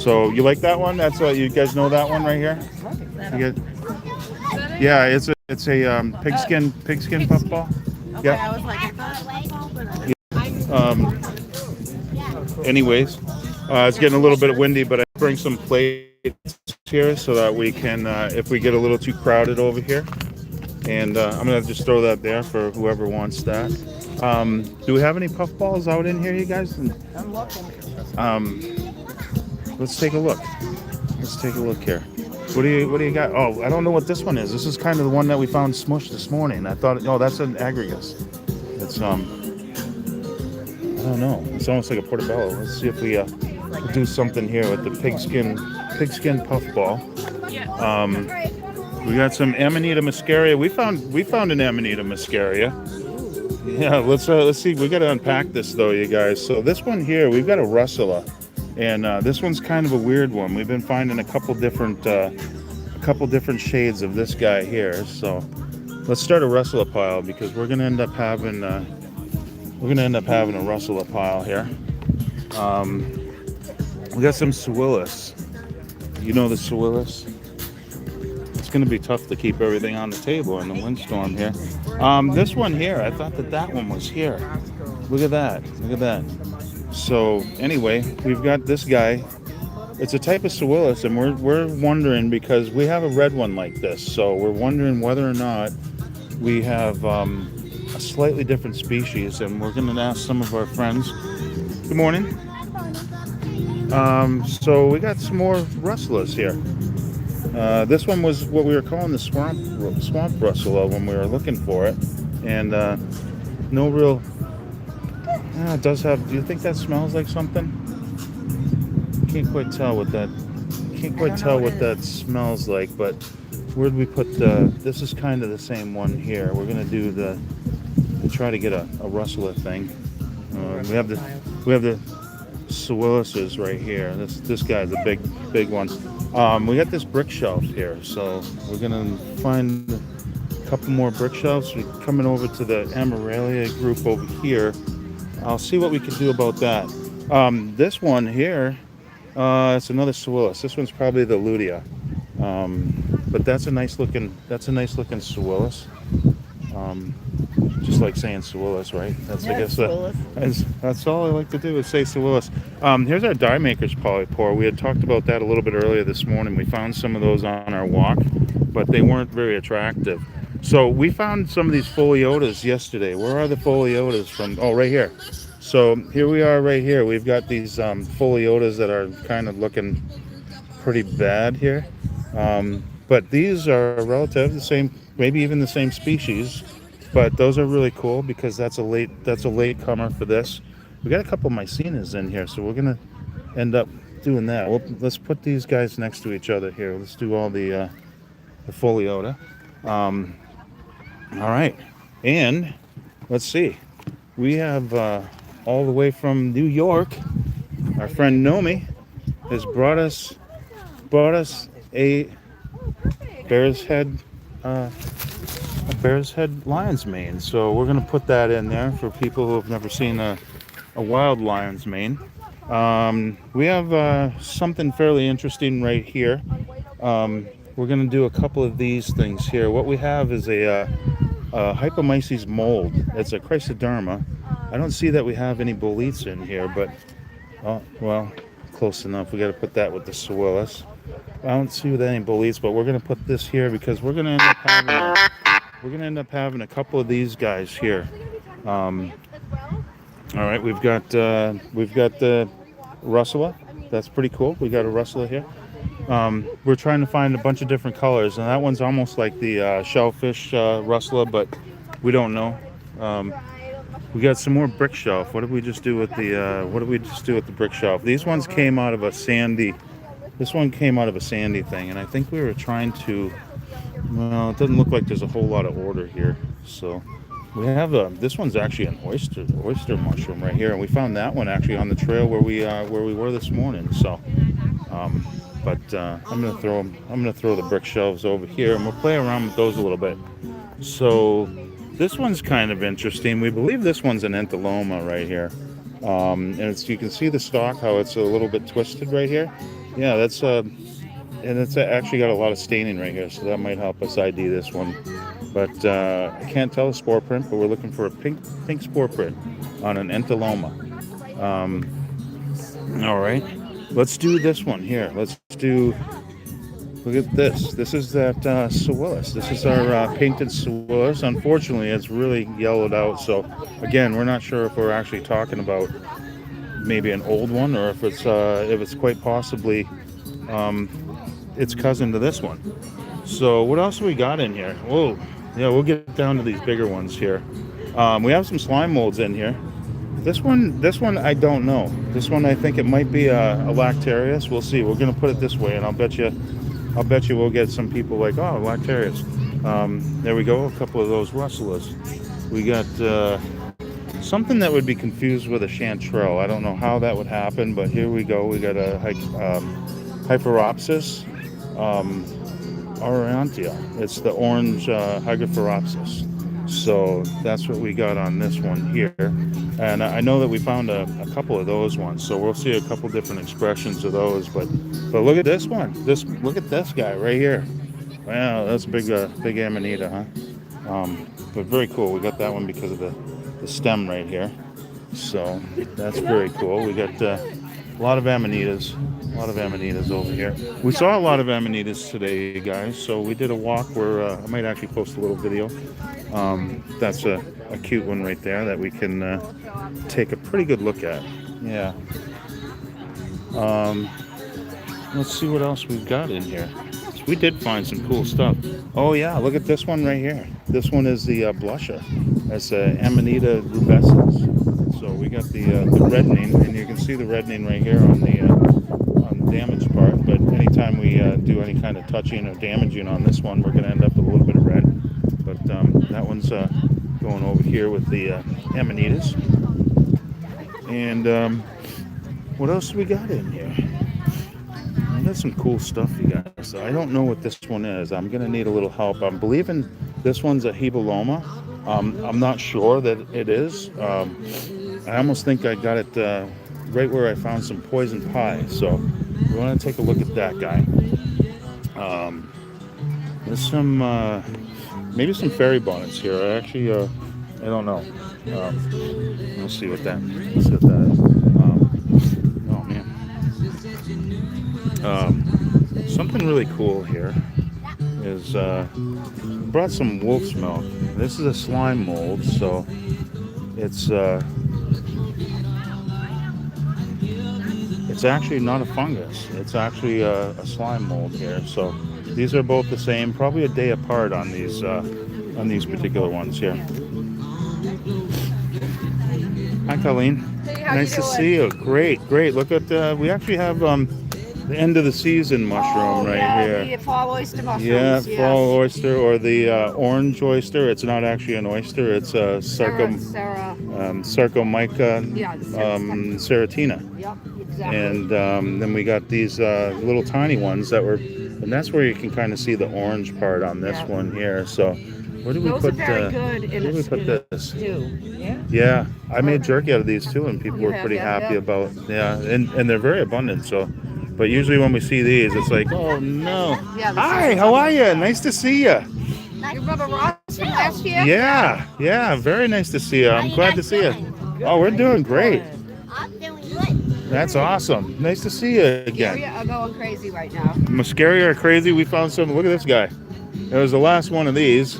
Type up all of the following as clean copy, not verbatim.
So you like that one? That's you guys know that one right here. You get, yeah, it's a pigskin puffball. Okay, Yep. I was like, I thought it was all, but Um, anyways, it's getting a little bit windy, but I bring some plates here so that we can, if we get a little too crowded over here, and I'm gonna just throw that there for whoever wants that. Do we have any puffballs out in here, you guys? I'm looking. Um, let's take a look. Let's take a look here. What do you got? Oh, I don't know what this one is. This is kind of the one that we found smushed this morning. I thought, oh, that's an aggregates. It's I don't know. It's almost like a portobello. Let's see if we do something here with the pigskin puffball. We got some Amanita muscaria. We found an Amanita muscaria. Yeah, let's see. We got to unpack this though, you guys. So this one here, we've got a russula, and this one's kind of a weird one. We've been finding a couple different shades of this guy here. So let's start a russula pile because we're gonna end up having a russula pile here. We got some Suillus. You know the Suillus? It's going to be tough to keep everything on the table in the windstorm here. This one here, I thought that one was here. Look at that. Look at that. So anyway, we've got this guy. It's a type of Suillus, and we're wondering because we have a red one like this. So we're wondering whether or not we have a slightly different species, and we're going to ask some of our friends. Good morning. So we got some more russulas here. This one was what we were calling the swamp russula when we were looking for it, and no real. It does have. Do you think that smells like something? Can't quite tell what that. Can't quite tell what that smells like, but where did we put the? This is kind of the same one here. We're gonna do the. We'll try to get a russula thing. We have the Suilluses right here. This guy's a big one. We got this brick shelf here, so we're gonna find a couple more brick shelves. We're coming over to the Amaralia group over here. I'll see what we can do about that. This one here, it's another Suillus. This one's probably the Lutea, but that's a nice looking Suillus. Just like saying Suillus, right? That's I guess that's all I like to do is say Suillus. Here's our die maker's polypore. We had talked about that a little bit earlier this morning. We found some of those on our walk, but they weren't very attractive. So we found some of these foliotas yesterday. Where are the foliotas from? Oh, right here. So here we are right here. We've got these foliotas that are kind of looking pretty bad here. But these are relative, the same, maybe even the same species. But those are really cool because that's a late comer for this. We got a couple Mycenas in here, so we're gonna end up doing that. Let's put these guys next to each other here. Let's do all the foliota. All right, and let's see. We have all the way from New York. Our friend Nomi has brought us a bear's head lion's mane. So we're going to put that in there for people who have never seen a wild lion's mane. We have something fairly interesting right here. We're going to do a couple of these things here. What we have is a Hypomyces mold. It's a Chrysoderma. I don't see that we have any boletes in here, but oh, well, close enough. We got to put that with the Suillus. I don't see with any boletes, but we're going to put this here because we're going to end up having a couple of these guys here. All right, we've got the russula. That's pretty cool. We got a russula here. We're trying to find a bunch of different colors, and that one's almost like the shellfish russula, but we don't know. We got some more brick shelf. What did we just do with the brick shelf? These ones came out of a sandy. This one came out of a sandy thing, and I think we were trying to. Well, it doesn't look like there's a whole lot of order here. So we have this one's actually an oyster mushroom right here, and we found that one actually on the trail where we were this morning. So, I'm gonna throw the brick shelves over here, and we'll play around with those a little bit. So this one's kind of interesting. We believe this one's an Enthaloma right here, and you can see the stalk how it's a little bit twisted right here. Yeah, that's and it's actually got a lot of staining right here, so that might help us ID this one. But I can't tell the spore print, but we're looking for a pink spore print on an Entaloma. Um, all right, let's do this one here. Let's do. Look at this. This is that Sewillis. This is our painted Sewillis. Unfortunately, it's really yellowed out. So again, we're not sure if we're actually talking about maybe an old one or if it's quite possibly um, its cousin to this one. So what else we got in here? Whoa, yeah, we'll get down to these bigger ones here. We have some slime molds in here. This one I don't know. This one I think it might be a Lactarius. We'll see. We're gonna put it this way, and I'll bet you we'll get some people like, oh, Lactarius. There we go. A couple of those Russellas. We got something that would be confused with a Chanterelle. I don't know how that would happen, but here we go. We got a Hyperopsis aurantia. It's the orange Hyperopsis. So that's what we got on this one here. And I know that we found a couple of those ones, so we'll see a couple different expressions of those. But look at this one. Look at this guy right here. Wow, that's a big Amanita, huh? But very cool. We got that one because of the stem right here. So that's very cool. We got a lot of Amanitas. A lot of Amanitas over here. We saw a lot of Amanitas today, guys. So we did a walk where I might actually post a little video. That's a cute one right there that we can take a pretty good look at. Yeah. Let's see what else we've got in here. We did find some cool stuff. Oh yeah, look at this one right here. This one is the blusher. That's Amanita rubescens. So we got the reddening, and you can see the reddening right here on the damaged part. But anytime we do any kind of touching or damaging on this one, we're going to end up with a little bit of red. But that one's going over here with the Amanitas. And what else we got in here? I got some cool stuff, you guys. So I don't know what this one is. I'm going to need a little help. I'm believing this one's a Hebuloma. I'm not sure that it is. I almost think I got it right where I found some poison pie. So we want to take a look at that guy. There's some, maybe some fairy bonnets here. I don't know. We'll see what that is. Oh man. Something really cool here is brought some wolf's milk. This is a slime mold, so it's actually not a fungus. It's actually a slime mold here. So these are both the same, probably a day apart on these particular ones here. Hi, Colleen. Hey, how Nice you to doing? see you. Great. Look at we actually have the end of the season mushroom right here. The fall oyster mushrooms. Yeah, yes. fall oyster or the orange oyster. It's not actually an oyster. It's a Sarah. Sarcomyca Yeah, serratina. Yep, exactly. And then we got these little tiny ones and that's where you can kind of see the orange part on this Yeah. one here. So where do we Those put are very good in where do we put a this? stew. Yeah. Yeah, I made jerky out of these too, and people You were have, pretty yeah, happy yeah. about. Yeah, and they're very abundant. So, but usually when we see these, it's like, oh no. Yeah, this Hi, is- how are you? Nice to see you. You remember Ross from last year? Yeah, very nice to see you. I'm you glad guys to see you. doing? Oh, we're doing great. I'm doing good. That's awesome. Nice to see you again. Area are going crazy right now. Muscaria are crazy. We found some. Look at this guy. It was the last one of these.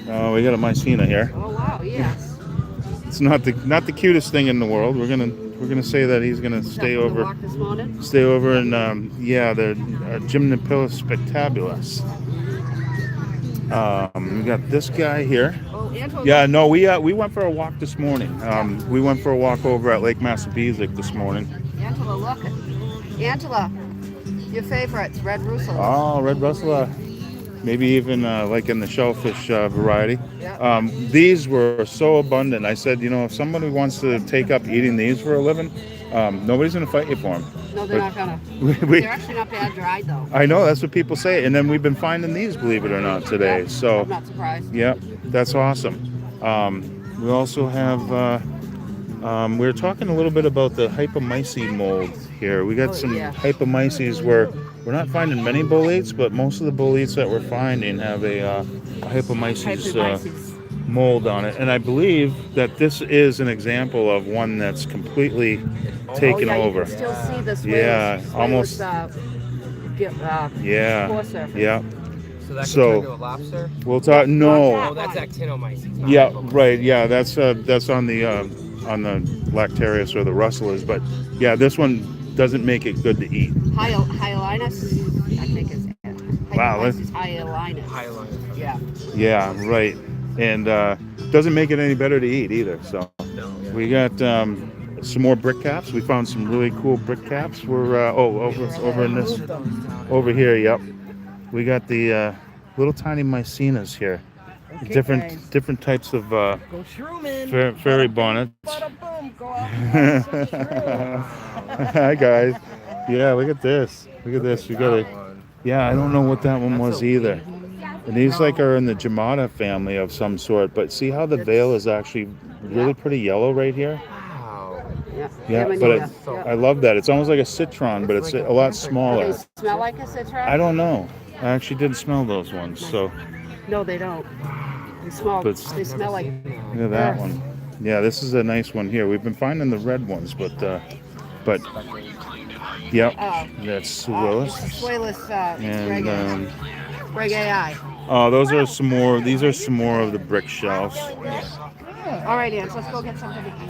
Oh, we got a Mycena here. Oh wow, yes. It's not the cutest thing in the world. We're gonna say that he's gonna stay Up on the over. walk this morning. Stay over in the Gymnopilus spectabulus. We got this guy here. Oh, Angela. Yeah, no, we went for a walk this morning. We went for a walk over at Lake Massapequa this morning. Angela, look. Angela, your favorites, red Russell. Oh, red Russell. Maybe even like in the shellfish variety. Yeah. These were so abundant. I said, if somebody wants to take up eating these for a living, nobody's going to fight you for them. No, they're not gonna. We, They're actually not bad dried though. I know, that's what people say. And then we've been finding these, believe it or not, today. Yeah, So, I'm not surprised. yeah, that's awesome. We also have We were talking a little bit about the hypomyces mold here. We got some hypomyces where we're not finding many boletes, but most of the boletes that we're finding have a hypomyces mold on it. And I believe that this is an example of one that's completely taken over. You can still see the almost. Yeah, spore surface. yeah. So that can turn into a lobster? We'll talk. Oh, No. that's actinomyces. not Yeah, hypomyces. right. Yeah, that's on the Lactarius or the rustlers. But yeah, this one doesn't make it good to eat. Hyalinus, I think is it. Wow, Hypomyces hyalinus. Hyalinus. Yeah. Yeah, right. And doesn't make it any better to eat either. So No. Yeah. we got some more brick caps. We found some really cool brick caps. We're over in this over here. Yep. We got the little tiny mycenas here. Okay, Different types of Go Shroomin'. fairy bonnets. Bada boom. Go out and find some shrooms. Hi guys. Yeah, look at this. Look at this. We got a. Yeah, I don't know what that one was either. And these are in the Jamata family of some sort. But see how the veil is actually really pretty yellow right here? Wow. Yeah, but Amanita. I love that. It's almost like a citron, but it's a lot Do smaller. they smell like a citron? I don't know. I actually didn't smell those ones. So No, they don't. They smell like. look at that one. Yeah, this is a nice one here. We've been finding the red ones, but yep, that's Suillus. Suillus And Reg AI. oh, those are some more. These are some more of the brick shells. All right, Ants, let's go get something to eat.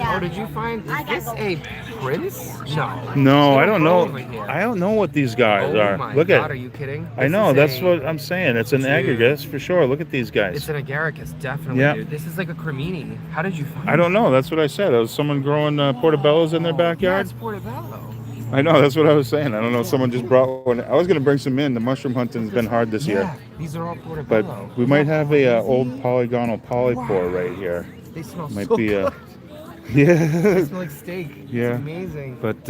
Oh, did you find? Is this a prince? No. No, I don't know. Over here. I don't know what these guys Oh are. my Look God, at. are you kidding? I This know. is That's a- what I'm saying. It's an Dude. agaricus for sure. Look at these guys. It's an agaricus, definitely, Yeah. dude. This is like a cremini. How did you find I don't know. That's what I said. Was someone growing portobellos in their Yeah, backyard? it's portobello. I know. That's what I was saying. I don't know. Someone just brought one. I was going to bring some in. The mushroom hunting's been hard this year. Yeah, these are all But portobello. we might have a old polygonal polypore right here. They smell Might so be a. good. They Yeah. smell like steak. Yeah. It's amazing. But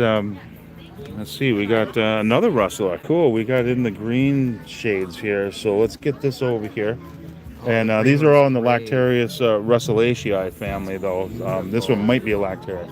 let's see. We got another rustler. Cool. We got in the green shades here. So let's get this over here. And these are all in the Lactarius Russulaceae family, though. This one might be a Lactarius,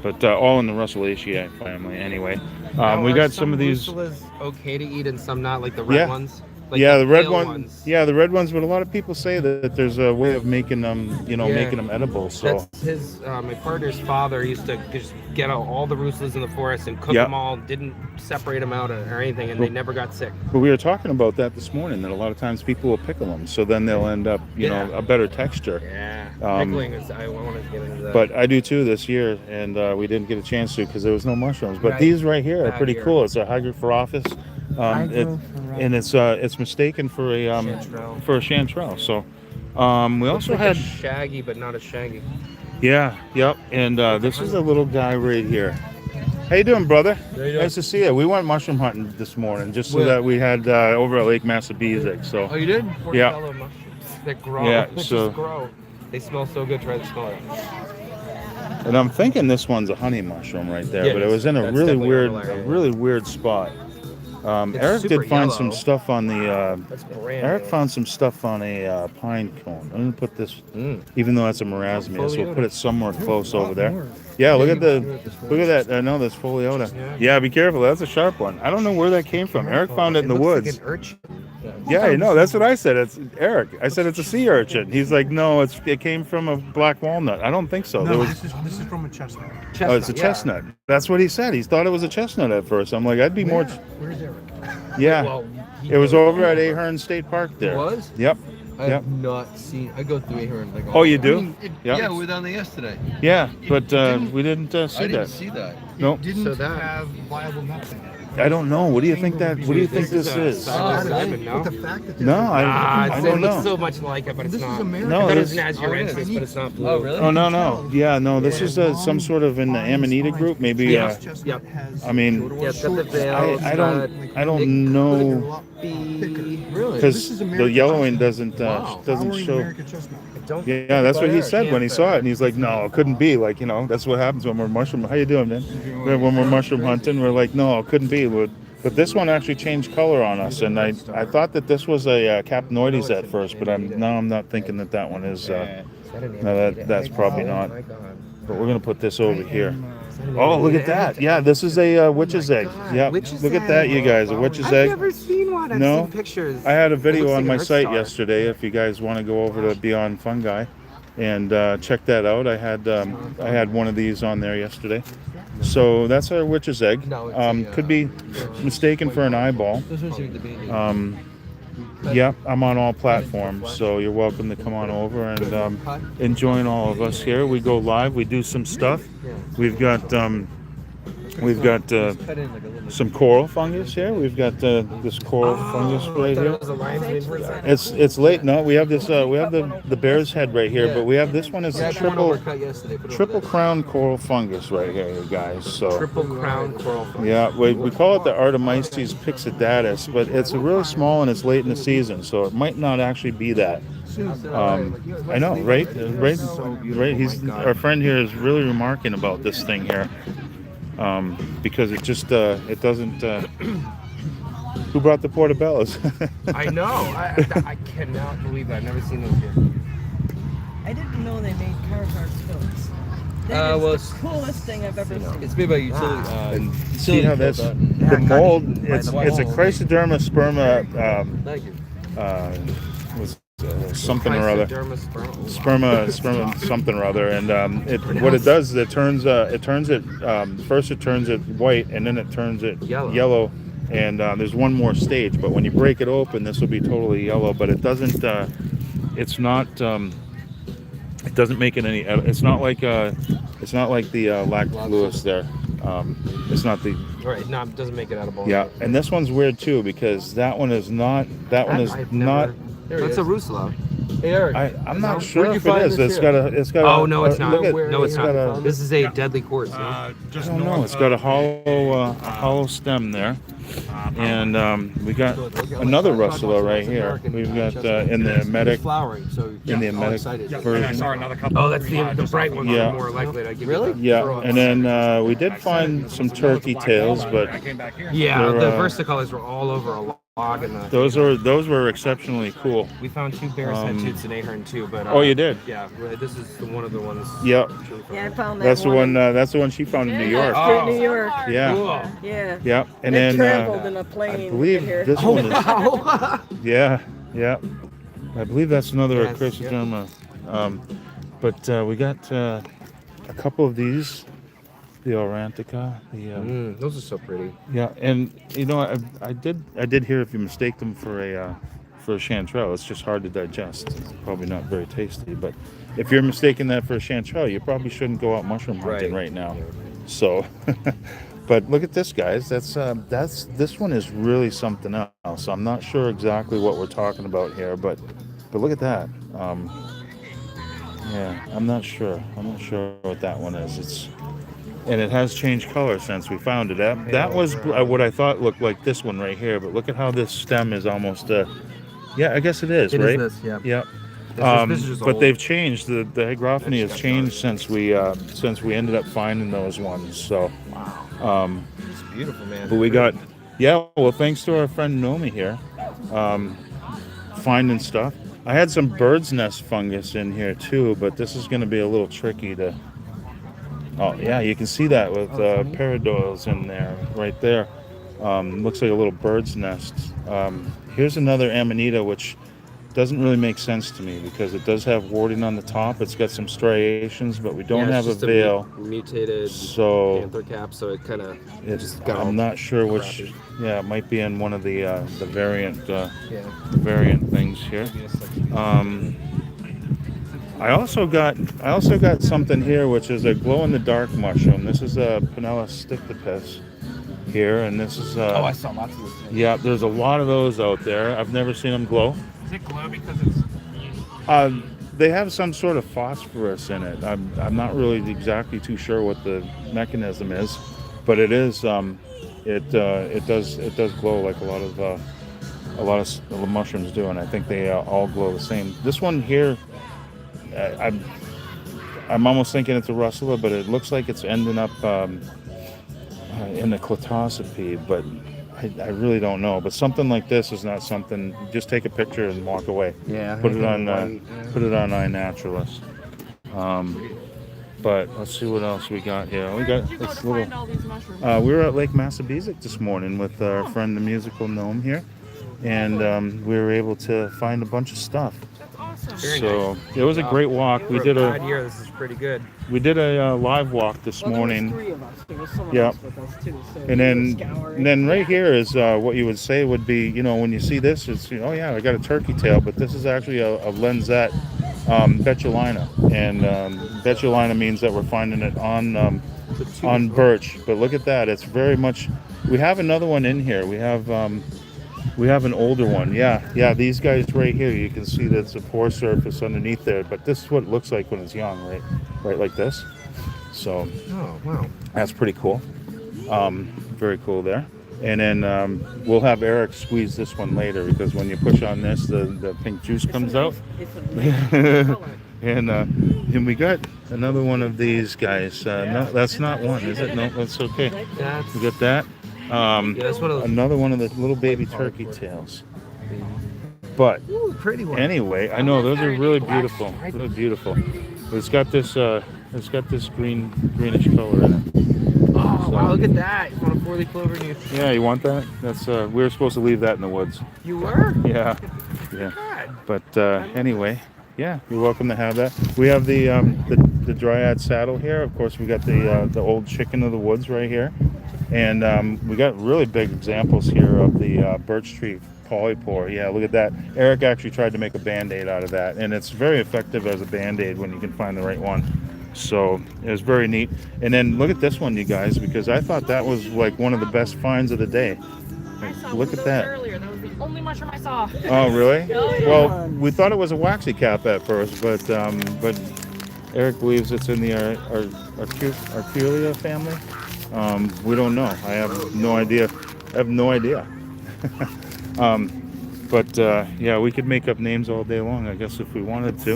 but all in the Russulaceae family anyway. Now, We are got some of these. Russulas okay to eat and some not, like the red Yeah. ones? Like Yeah, the red pale one. ones. Yeah, the red ones. But a lot of people say that there's a way of making them, Yeah. making them edible. So That's his, my partner's father used to just get out all the russulas in the forest and cook Yeah. them all, didn't separate them out or anything, and they never got sick. but we were talking about that this morning. That a lot of times people will pickle them, so then they'll end up, Yeah. a better texture. Yeah. Um, Pickling is, I want to get into that. But I do too this year, and we didn't get a chance to because there was no mushrooms. But Right. these right here are Back pretty here. cool. It's a Hygrophorophis, and it's mistaken for a Chanterelle. chanterelle. So we Looks also like had a shaggy, but not a shaggy. yep, and this is a little guy right here. How you doing, brother? Nice to see you. We went mushroom hunting this morning just so Where? that we had over at Lake Massapequa. So Oh, you did? Yeah. Portobello mushrooms that grow. Yeah, They so- just grow. They smell so good. Try to smell it. and I'm thinking this one's a honey mushroom right there, Yeah, but it was in a that's really definitely weird, malaria. spot. It's Eric super did find yellow. some stuff on the. That's brand Eric new. found some stuff on a pine cone. I'm gonna put this, Mm. even though that's a marasmia, so we'll Foliota. put it somewhere close over there. Yeah, look at that. I know that's foliota. Yeah, be careful. That's a sharp one. I don't know where that came from. Eric found it in the looks woods. Like an urchin. Yeah, I know. That's what I said. It's Eric. I said it's a sea urchin. He's like, no, it came from a black walnut. I don't think so. There No, was. this is from a chestnut. Oh, it's a yeah. chestnut. That's what he said. He thought it was a chestnut at first. I'm like, I'd be more. Where's Eric? Yeah. Well, It was over at Ahern State Park there. It was? Yep. I Yep. have not seen. I go through Ahern like. Oh, you all- do? I mean, Yep. Yeah, we were down there yesterday. Yeah, but didn't- we didn't see I didn't that. see that. Nope. It didn't So that- have viable nuts in it. I don't know. What do you think that? What do you think This this is is? a Oh, Simon, no? But the fact that No, I It don't looks know. so much like it, but it's This not. is American. No, I thought it was this- an azurensis, but it's not blue. Oh, really? Oh no. Yeah, no. This is some sort of in the Amanita group. Maybe. Yeah. Chestnut has I mean, Yeah, it's got the veil. I it's got- don't know Really? because This is the American yellowing chestnut. doesn't Wow. doesn't Flowering show. American chestnut. Don't Yeah, that's what he But said when he saw it, and he's like, "No, it couldn't be." Like, that's what happens when we're mushroom. How you doing, man? When we're mushroom hunting, we're like, "No, it couldn't be." But this one actually changed color on us, and I thought that this was a capnoides at first, but I'm not thinking that one is. Is that an No, Amanita that's egg? probably Oh not. my God. But we're gonna put this over here. Oh, look at that! Yeah, this is a witch's egg. God, Yep. witch's Look at that, you egg. guys. A witch's I've egg. never seen one. I've No? seen pictures. I had a It video looks on like my an Earth site star. yesterday. If you guys want to go over to Beyond Fungi and check that out, I had one of these on there yesterday. So that's our witch's egg. No, it's a, Could be mistaken for an eyeball. Those ones are the baby. Yep, I'm on all platforms, so you're welcome to come on over and join all of us here. We go live. We do some stuff. We've got Cut in like a little. some coral fungus here. We've got this coral fungus right here. It was a lion's mane for a second. It's late. No, we have this. We have the bear's head right here, but we have this one is Yeah, a I had one over triple cut yesterday. Put it over triple there. crown coral fungus right here, you guys. So Triple crown coral. yeah, we call it the Artemisia pixidatus, but it's really small and it's late in the season, so it might not actually be that. I know, right? Right. He's our friend here is really remarking about this thing here, because it just it doesn't. Who brought the portobellos? I know. I cannot believe that. I've never seen those here. I didn't know they made Carhartt coats. That is well, the it's- coolest thing I've ever seen. It's made by utility. See utility how that's built that. the mold? It's the a mold. Chrysoderma sperma. Thank you. Was something or other. Sperma something or other, and what it does is it turns it first it turns it white and then it turns it yellow, and there's one more stage, but when you break it open this will be totally yellow, but it doesn't it's not it doesn't make it any, it's not like the lactulus there, it's not the Right. No, it doesn't make it edible. yeah, and this one's weird too because that one is not I've not never- There he That's a is. Rusla. Hey, Eric. I'm not Where'd sure you if it find is. this It's here? got Oh, no, it's not. look at- No, it's got not. a- This is a deadly quartz. No? I Just don't north know. It's got a of hollow stem there, and we got another Russula right here. We've got in the It's emetic flowering, so in the all emetic excited. and I version. saw another couple. Oh, that's the bright ones Yeah. are more likely to give Really? you the Yeah, throw-up. and then we did find some turkey tails, but I came back here. Yeah, They're, the versicolors were all over a log in the. those were exceptionally cool. We found two bears head toots in Ahern too, but. Oh, you did? Yeah, this is one of the ones. Yep, Yeah, I found that that's the one. one. That's the one she found in New York. Oh. in New York. Yeah, Cool. Yeah. yeah, and They then traveled in a I plane. believe here. this one is. Wow. Yeah, yeah. I believe that's another Yes, Chrysoderma. But we got a couple of these, the Aurantica. Those are so pretty. Yeah, and you know, I did hear if you mistake them for a chanterelle, it's just hard to digest. It's probably not very tasty. But if you're mistaking that for a chanterelle, you probably shouldn't go out mushroom hunting right now. So. But look at this, guys. That's this one is really something else. I'm not sure exactly what we're talking about here, but look at that. Yeah, I'm not sure. I'm not sure what that one is. And it has changed color since we found it. That was what I thought looked like this one right here. But look at how this stem is almost. Yeah, I guess it is, It right? is this, yeah. Yeah. This is just But old. they've changed. The hygrophony has changed since we ended up finding those ones. So. It's beautiful, man. But we got, yeah, well, thanks to our friend Nomi here, finding stuff. I had some bird's nest fungus in here too, but this is going to be a little tricky to, oh, yeah, you can see that with paradoils in there, right there. Looks like a little bird's nest. Here's another Amanita, which doesn't really make sense to me because it does have warding on the top. It's got some striations, but we don't have a veil. Mutated So panther cap, so it kind of I'm not sure which. crappy. Yeah, it might be in one of the variant things here. I also got something here, which is a glow in the dark mushroom. This is a Pinella stictopus here, and this is. Oh, I saw lots of those. Yeah, there's a lot of those out there. I've never seen them glow. Is it glow because it's? They have some sort of phosphorus in it. I'm not really exactly too sure what the mechanism is, but it is it does glow like a lot of mushrooms do, and I think they all glow the same. This one here, I'm almost thinking it's a Russula, but it looks like it's ending up in the Cletosipede, but I really don't know. But something like this is not something. Just take a picture and walk away. Yeah. Put it on iNaturalist. But let's see what else we got here. We got Where'd you go this to little. find all these mushrooms? We were at Lake Massapequa this morning with our friend the musical gnome here, and we were able to find a bunch of stuff. That's awesome. Very So nice. it was a great walk. For We a did bad a year, this is pretty good. live walk this Well, morning. there was 3 of us. There was someone Yep. else with us too. So And we were then, scouring. right here is what you would say would be, when you see this, it's, oh yeah, I got a turkey tail, but this is actually a lensette betulina. And betulina means that we're finding it on birch. But look at that. It's very much, we have another one in here. We have an older one. Yeah, these guys right here, you can see that's a pore surface underneath there, but this is what it looks like when it's young, right like this. So Oh, wow. that's pretty cool. Very cool there. And then we'll have Eric squeeze this one later, because when you push on this, the pink juice comes out. It's a nice color. And we got another one of these guys. No, that's not one, is it? No, that's okay. That's, We got that. yeah, that's one of those Another one of the little baby turkey tails. But pretty ones. anyway, I know those are really beautiful. Really beautiful. It's got this greenish color in it. Oh, wow, look at that. You want a 4-leaf clover and you... Yeah, you want that? That's we were supposed to leave that in the woods. You were? Yeah. God. But anyway, yeah, you're welcome to have that. We have the dryad saddle here. Of course, we got the old chicken of the woods right here, and we got really big examples here of the birch tree polypore. Yeah, look at that. Eric actually tried to make a band-aid out of that, and it's very effective as a band-aid when you can find the right one. So it was very neat. And then look at this one, you guys, because I thought that was like one of the best finds of the day. I saw Look one at of that. those earlier. That was the only mushroom I saw. Oh, really? Oh, yeah. Well, we thought it was a waxy cap at first, but Eric believes it's in the Arculia family. We don't know. I have no idea. But yeah, we could make up names all day long, I guess, if we wanted to.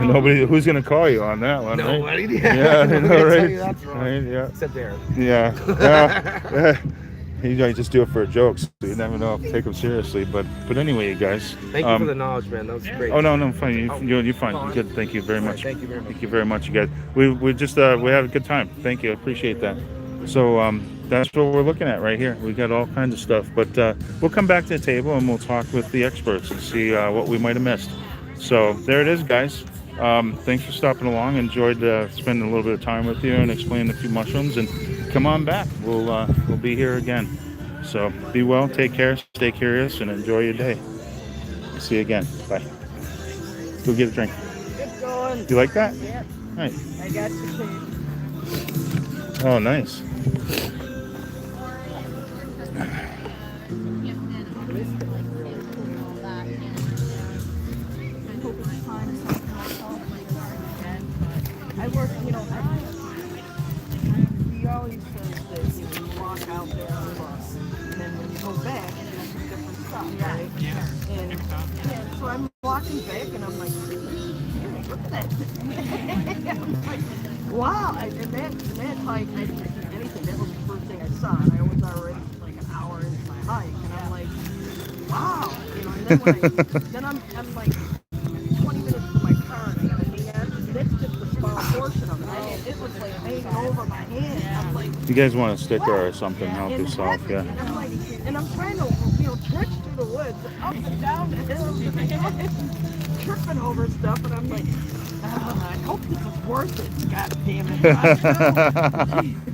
Nobody, who's gonna call you on that one, right? Nobody? Yeah, I know, I'm gonna right? tell you that's wrong. Right, yeah. Except Derek. Yeah. You know, you just do it for a joke, so you never know if take them seriously. But anyway, you guys. Thank you for the knowledge, man. That was great. Oh no, fine. You're fine. Good. Thank you very All right, much. thank you very much. Thank you very much, you guys. We just we had a good time. Thank you. I appreciate that. So that's what we're looking at right here. We got all kinds of stuff, but we'll come back to the table and we'll talk with the experts and see what we might have missed. So there it is, guys. Thanks for stopping along. Enjoyed spending a little bit of time with you and explaining a few mushrooms. And come on back. We'll be here again. So be well, take care, stay curious, and enjoy your day. See you again. Bye. Go get a drink. Keep going. You like that? Yep. Nice. I got you, Steve. Oh, nice. I work, he always says that you walk out there on the bus, and then when you go back, you do different stuff, right? Yeah. And so I'm walking back, and I'm like, "Hey, look at that." I'm like, wow. And that hike, I didn't do anything. That was the first thing I saw. And I was already like an hour into my hike, and I'm like, wow. And then when I'm like 20 minutes from my car, and I gotta hang on. That's just the small portion of it. I mean, it was like hanging over my hand. I'm like, You guys want a sticker or something? Help yourself, yeah. and I'm like, and I'm trying to, trek through the woods, up and down the hills, and tripping over stuff, and I'm like, I hope this is worth it. God damn it.